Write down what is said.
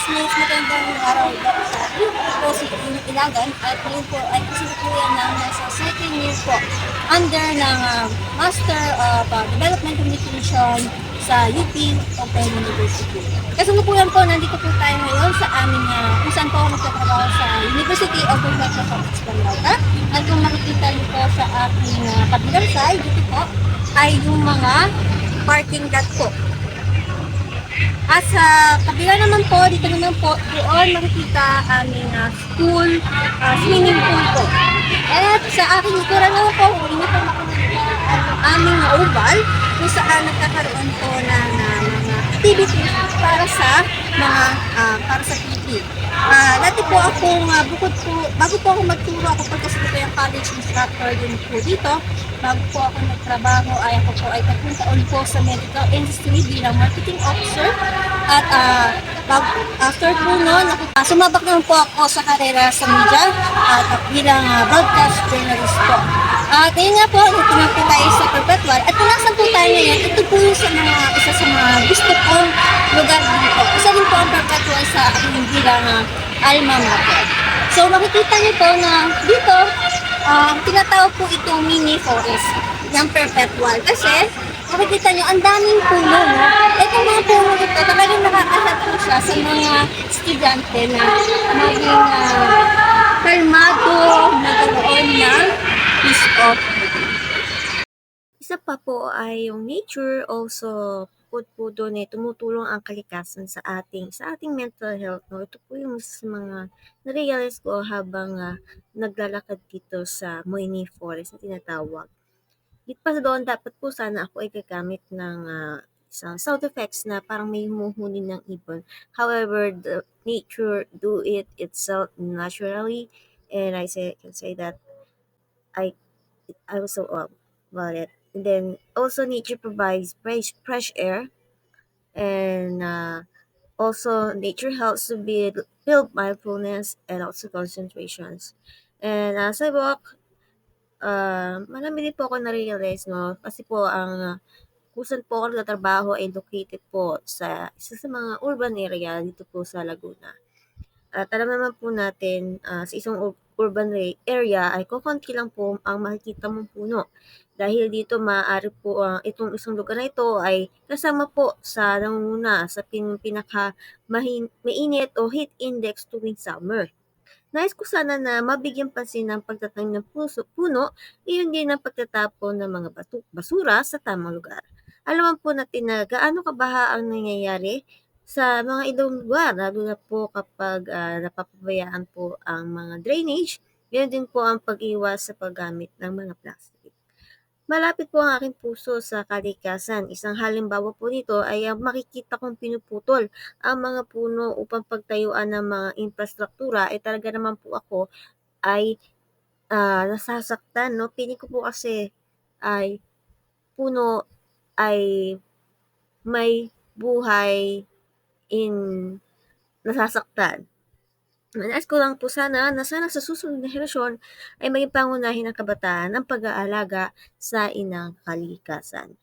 classmates, magandang araw po sa akin. Ako po si Init Ilagan at ngayon po ay kasalukuyan ng nasa second year po under ng Master of Development Communication sa UP Open University. Kasalukuyan po, nandito po tayo ngayon sa aming kung saan po ako magtatrabaho sa University of Professor of Espanyola. At kung makikita niyo po sa aking kabilang side, dito po ay yung mga parking lot po. At sa kabila naman po, dito naman po, doon makikita aming school, swimming pool po. At sa aking likuran naman po, hindi po makikita ang aming oval kung saan nagkakaroon po ng mga activities para sa PE. Dati po akong bukod po, bago po ako magturo, ako po kasi dito yung college instructor din po dito. Bago po ako nagtrabaho ay ako po ay 3 taon po sa medical industry bilang marketing officer. At after po noon, sumabak naman po ako sa karera sa media at bilang broadcast journalist po. At ngayon nga po, ito na po tayo sa Perpetual. At kung nasan po tayo ngayon, ito po yung isa sa mga gusto kong lugar dito. Isa din po ang Perpetual sa aking bilang alma mater. So makikita niyo po na dito, tinatawag po itong mini forest ng Perpetual. Kasi makikita nyo, ang daming puno, no? Itong mga puno ito, talagang nakakahat po siya sa mga estudyante na maging kalmado, nagkaroon ng peace of mind. Isa pa po ay yung nature also po doon tumutulong ang kalikasan sa ating mental health. No? Ito po yung isa sa mga na-realize ko habang naglalakad dito sa Moyni Forest na tinatawag. Dito pa doon, dapat po sana ako ay gagamit ng isang sound effects na parang may humuhuni ng ibon. However, the nature do it itself naturally, and can say that I I was so about it. And then also nature provides fresh air, and also nature helps to build mindfulness and also concentrations. And as I walk, marami din po ako na-realize, no? Kasi po kung saan po ako nagtatrabaho ay located po sa isa sa mga urban area dito po sa Laguna. At alam naman po natin, sa isang urban area ay kokonti lang po ang makikita mong puno. Dahil dito maaari po itong isang lugar na ito ay kasama po sa nangunguna sa pinaka mainit o heat index tuwing summer. Nais ko sana na mabigyan pansin ng pagtatanim ng puno, iyon din ang pagtatapon ng mga basura sa tamang lugar. Alam po natin na gaano kabaha ang nangyayari sa mga ibang lugar, lalo na po kapag napapabayaan po ang mga drainage. Yan din po ang pag-iwas sa paggamit ng mga plastic. Malapit po ang aking puso sa kalikasan. Isang halimbawa po nito ay ang makikita kong pinuputol ang mga puno upang pagtayuan ng mga infrastruktura. Talaga naman po ako ay nasasaktan. No? Piling ko po kasi ay puno ay may buhay in nasasaktan. Nais ko lang po sana sa susunod na henerasyon ay maging pangunahin ng kabataan ang pag-aalaga sa inang kalikasan.